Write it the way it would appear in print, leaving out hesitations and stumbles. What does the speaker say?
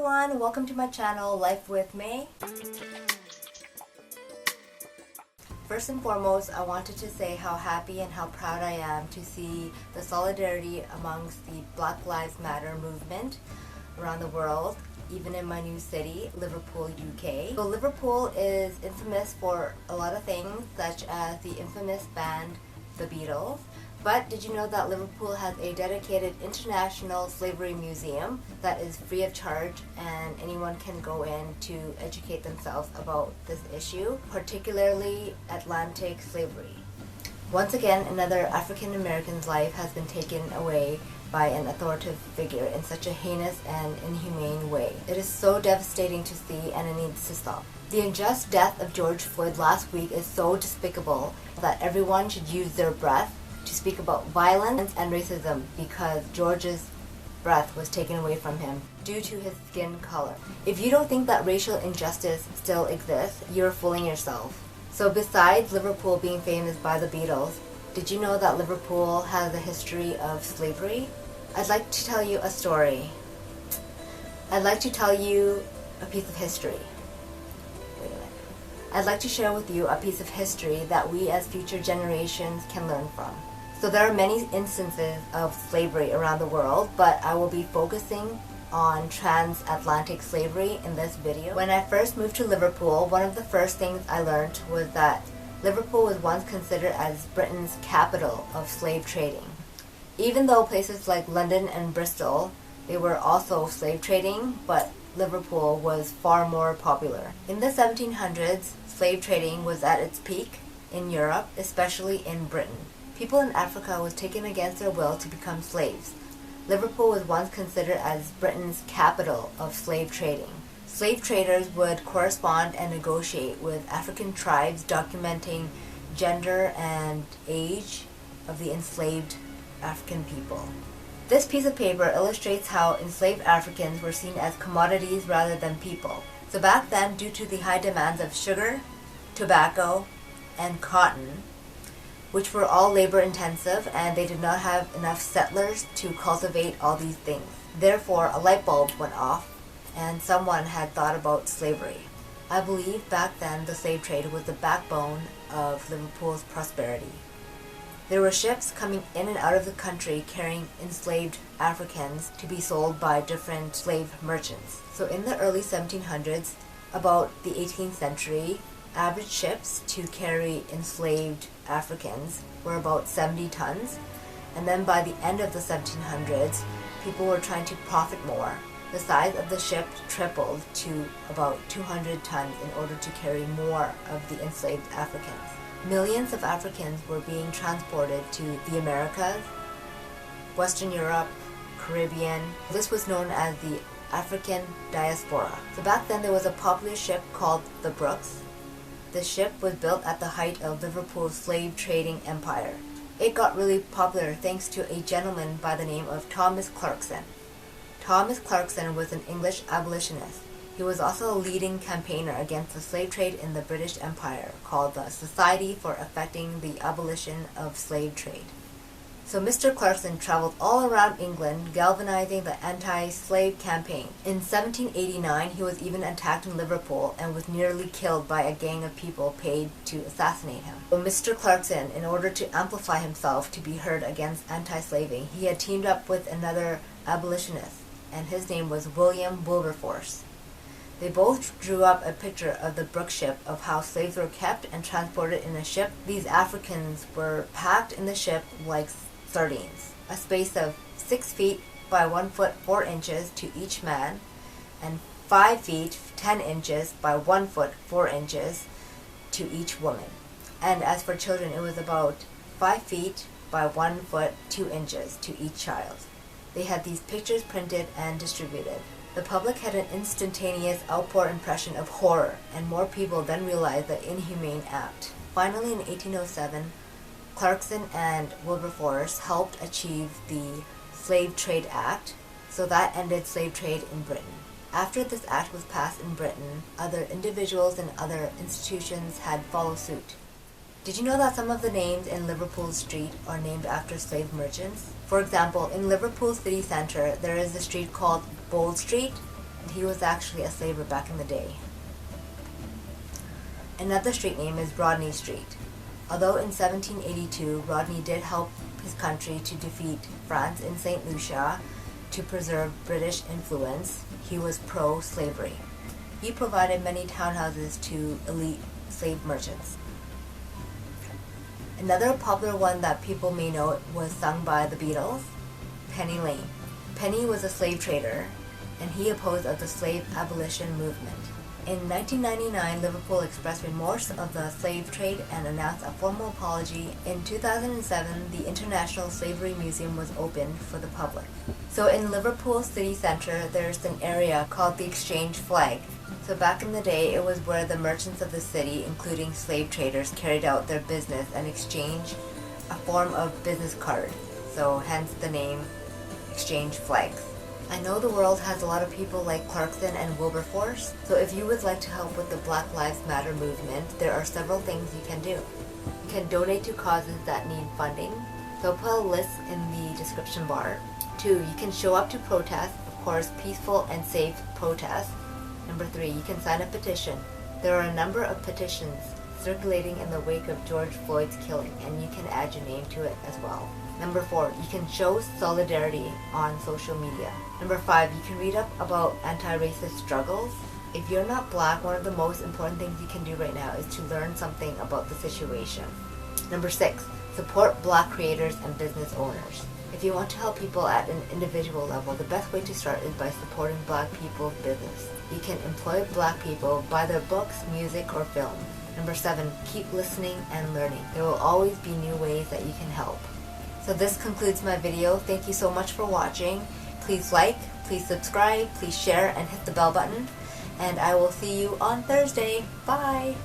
everyone, welcome to my channel, Life with May. First and foremost, I wanted to say how happy and how proud I am to see the solidarity amongst the Black Lives Matter movement around the world, even in my new city, Liverpool, UK. So Liverpool is infamous for a lot of things, such as the infamous band, The Beatles. But did you know that Liverpool has a dedicated international slavery museum that is free of charge and anyone can go in to educate themselves about this issue, particularly Atlantic slavery. Once again, another African American's life has been taken away by an authoritative figure in such a heinous and inhumane way. It is so devastating to see, and it needs to stop. The unjust death of George Floyd last week is so despicable that everyone should use their breath to speak about violence and racism because George's breath was taken away from him due to his skin color. If you don't think that racial injustice still exists, you're fooling yourself. So besides Liverpool being famous by the Beatles, did you know that Liverpool has a history of slavery? I'd like to tell you a story. I'd like to tell you a piece of history. Wait a minute. I'd like to share with you a piece of history that we as future generations can learn from. So there are many instances of slavery around the world, but I will be focusing on transatlantic slavery in this video. When I first moved to Liverpool, one of the first things I learned was that Liverpool was once considered as Britain's capital of slave trading. Even though places like London and Bristol, they were also slave trading, but Liverpool was far more popular. In the 1700s, slave trading was at its peak in Europe, especially in Britain. People in Africa was taken against their will to become slaves. Liverpool was once considered as Britain's capital of slave trading. Slave traders would correspond and negotiate with African tribes documenting gender and age of the enslaved African people. This piece of paper illustrates how enslaved Africans were seen as commodities rather than people. So back then, due to the high demands of sugar, tobacco, and cotton, which were all labor intensive, and they did not have enough settlers to cultivate all these things. Therefore, a light bulb went off and someone had thought about slavery. I believe back then the slave trade was the backbone of Liverpool's prosperity. There were ships coming in and out of the country carrying enslaved Africans to be sold by different slave merchants. So in the early 1700s, about the 18th century, average ships to carry enslaved Africans were about 70 tons, and then by the end of the 1700s, people were trying to profit more. The size of the ship tripled to about 200 tons in order to carry more of the enslaved Africans. Millions of Africans were being transported to the Americas, Western Europe, Caribbean. This was known as the African diaspora. So back then there was a popular ship called the Brooks. The ship was built at the height of Liverpool's slave trading empire. It got really popular thanks to a gentleman by the name of Thomas Clarkson. Thomas Clarkson was an English abolitionist. He was also a leading campaigner against the slave trade in the British Empire, called the Society for Effecting the Abolition of Slave Trade. So Mr. Clarkson traveled all around England, galvanizing the anti-slave campaign. In 1789, he was even attacked in Liverpool and was nearly killed by a gang of people paid to assassinate him. So Mr. Clarkson, in order to amplify himself to be heard against anti-slaving, he had teamed up with another abolitionist, and his name was William Wilberforce. They both drew up a picture of the Brooks ship of how slaves were kept and transported in a ship. These Africans were packed in the ship like sardines, a space of 6 feet by 1 foot 4 inches to each man, and 5 feet 10 inches by 1 foot 4 inches to each woman. And as for children, it was about 5 feet by 1 foot 2 inches to each child. They had these pictures printed and distributed. The public had an instantaneous outpour impression of horror, and more people then realized the inhumane act. Finally, in 1807, Clarkson and Wilberforce helped achieve the Slave Trade Act, so that ended slave trade in Britain. After this act was passed in Britain, other individuals and other institutions had followed suit. Did you know that some of the names in Liverpool Street are named after slave merchants? For example, in Liverpool city centre, there is a street called Bold Street, and he was actually a slaver back in the day. Another street name is Rodney Street. Although in 1782 Rodney did help his country to defeat France in St. Lucia to preserve British influence, he was pro-slavery. He provided many townhouses to elite slave merchants. Another popular one that people may know was sung by the Beatles, Penny Lane. Penny was a slave trader, and he opposed of the slave abolition movement. In 1999, Liverpool expressed remorse of the slave trade and announced a formal apology. In 2007, the International Slavery Museum was opened for the public. So in Liverpool city centre, there's an area called the Exchange Flag. So back in the day, it was where the merchants of the city, including slave traders, carried out their business and exchanged a form of business card. So hence the name Exchange Flags. I know the world has a lot of people like Clarkson and Wilberforce, so if you would like to help with the Black Lives Matter movement, there are several things you can do. You can donate to causes that need funding, so I'll put a list in the description bar. 2, you can show up to protest, of course peaceful and safe protest. Number 3, you can sign a petition. There are a number of petitions circulating in the wake of George Floyd's killing, and you can add your name to it as well. Number 4, you can show solidarity on social media. Number 5, you can read up about anti-racist struggles. If you're not Black, one of the most important things you can do right now is to learn something about the situation. Number 6, support Black creators and business owners. If you want to help people at an individual level, the best way to start is by supporting Black people's business. You can employ Black people, buy their books, music, or film. Number 7, keep listening and learning. There will always be new ways that you can help. So this concludes my video. Thank you so much for watching. Please like, please subscribe, please share, and hit the bell button. And I will see you on Thursday. Bye!